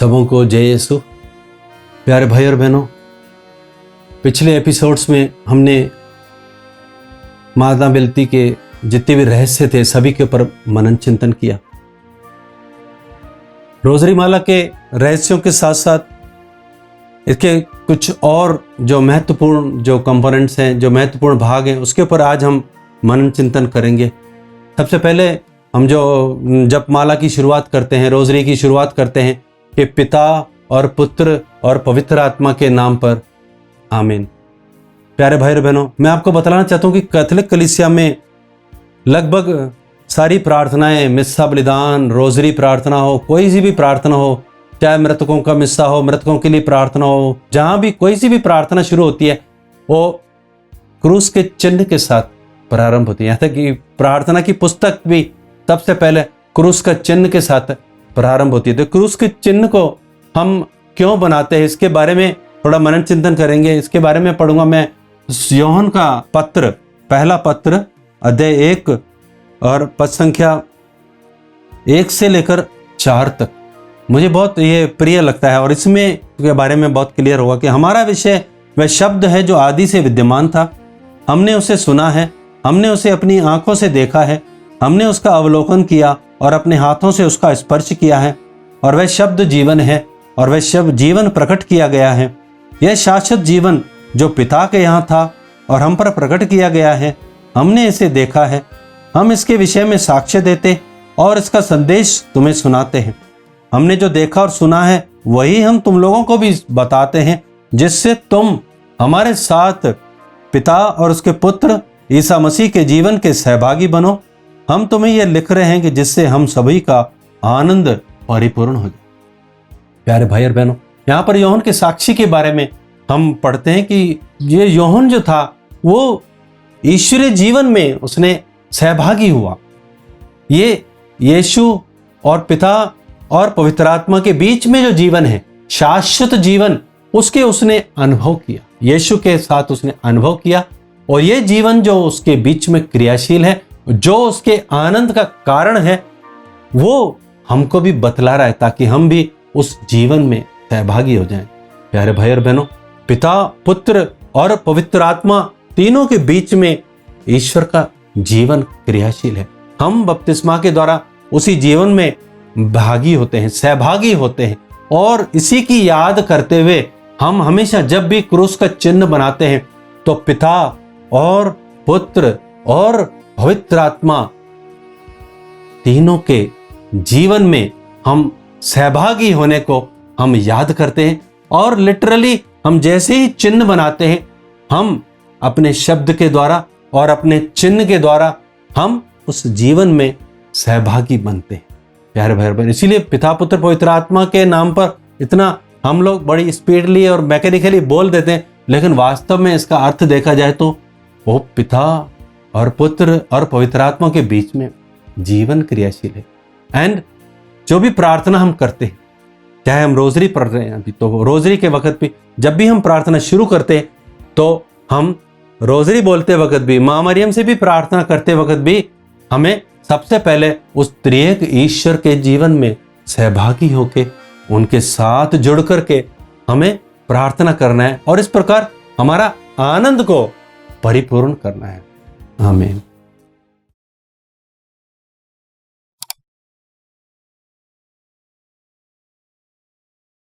सबों को जय यीशु। प्यारे भाई और बहनों, पिछले एपिसोड्स में हमने माता बिलती के जितने भी रहस्य थे सभी के ऊपर मनन चिंतन किया। रोजरी माला के रहस्यों के साथ साथ इसके कुछ और जो महत्वपूर्ण जो कंपोनेंट्स हैं, जो महत्वपूर्ण भाग हैं, उसके ऊपर आज हम मनन चिंतन करेंगे। सबसे पहले हम जो जप माला की शुरुआत करते हैं, रोजरी की शुरुआत करते हैं कि पिता और पुत्र और पवित्र आत्मा के नाम पर आमीन। प्यारे भाई और बहनों, मैं आपको बताना चाहता हूँ कि कैथोलिक कलीसिया में लगभग सारी प्रार्थनाएं, मिस्सा बलिदान, रोजरी प्रार्थना हो, कोई सी भी प्रार्थना हो, चाहे मृतकों का मिस्सा हो, मृतकों के लिए प्रार्थना हो, जहां भी कोई सी भी प्रार्थना शुरू होती है वो क्रूस के चिन्ह के साथ प्रारंभ होती है। यहाँ तक कि प्रार्थना की पुस्तक भी सबसे पहले क्रूस का चिन्ह के साथ प्रारंभ होती है। तो क्रूस के चिन्ह को हम क्यों बनाते हैं, इसके बारे में थोड़ा मनन चिंतन करेंगे। इसके बारे में पढ़ूंगा मैं यूहन्ना का पत्र, पहला पत्र, अध्याय 1 और पद संख्या 1 से लेकर 4 तक। मुझे बहुत ये प्रिय लगता है और इसमें के बारे में बहुत क्लियर होगा कि हमारा विषय वह शब्द है जो आदि से विद्यमान था। हमने उसे सुना है, हमने उसे अपनी आंखों से देखा है, हमने उसका अवलोकन किया और अपने हाथों से उसका स्पर्श किया है। और वह शब्द जीवन है और वह शब्द जीवन प्रकट किया गया है। यह शाश्वत जीवन जो पिता के यहाँ था और हम पर प्रकट किया गया है, हमने इसे देखा है। हम इसके विषय में साक्ष्य देते और इसका संदेश तुम्हें सुनाते हैं। हमने जो देखा और सुना है वही हम तुम लोगों को भी बताते हैं, जिससे तुम हमारे साथ पिता और उसके पुत्र ईसा मसीह के जीवन के सहभागी बनो। हम तुम्हें यह लिख रहे हैं कि जिससे हम सभी का आनंद परिपूर्ण हो जाए। प्यारे भाई और बहनों, यहाँ पर यूहन्ना के साक्षी के बारे में हम पढ़ते हैं कि ये यूहन्ना जो था वो ईश्वरीय जीवन में उसने सहभागी हुआ। ये यीशु और पिता और पवित्र आत्मा के बीच में जो जीवन है, शाश्वत जीवन, उसके उसने अनुभव किया। यीशु के साथ उसने अनुभव किया और ये जीवन जो उसके बीच में क्रियाशील है, जो उसके आनंद का कारण है, वो हमको भी बतला रहा है ताकि हम भी उस जीवन में सहभागी हो जाएं। प्यारे भाई और बहनों, पिता, पुत्र और पवित्र आत्मा तीनों के बीच में ईश्वर का जीवन क्रियाशील है। हम बपतिस्मा के द्वारा उसी जीवन में भागी होते हैं, सहभागी होते हैं और इसी की याद करते हुए हम हमेशा जब भी क्रूस का चिन्ह बनाते हैं तो पिता और पुत्र और पवित्र आत्मा तीनों के जीवन में हम सहभागी होने को हम याद करते हैं। और लिटरली हम जैसे ही चिन्ह बनाते हैं, हम अपने शब्द के द्वारा और अपने चिन्ह के द्वारा हम उस जीवन में सहभागी बनते हैं। प्यारे भाई बहन, इसीलिए पिता, पुत्र, पवित्र आत्मा के नाम पर इतना हम लोग बड़ी स्पीडली और मैकेनिकली बोल देते हैं, लेकिन वास्तव में इसका अर्थ देखा जाए तो वो पिता और पुत्र और पवित्र आत्मा के बीच में जीवन क्रियाशील है। एंड जो भी प्रार्थना हम करते हैं, चाहे हम रोजरी पढ़ रहे हैं अभी, तो रोजरी के वक्त भी जब भी हम प्रार्थना शुरू करते हैं तो हम रोजरी बोलते वक्त भी, माँ मरियम से भी प्रार्थना करते वक्त भी हमें सबसे पहले उस त्रिएक ईश्वर के जीवन में सहभागी होके उनके साथ जुड़ करके हमें प्रार्थना करना है और इस प्रकार हमारा आनंद को परिपूर्ण करना है। आमीन।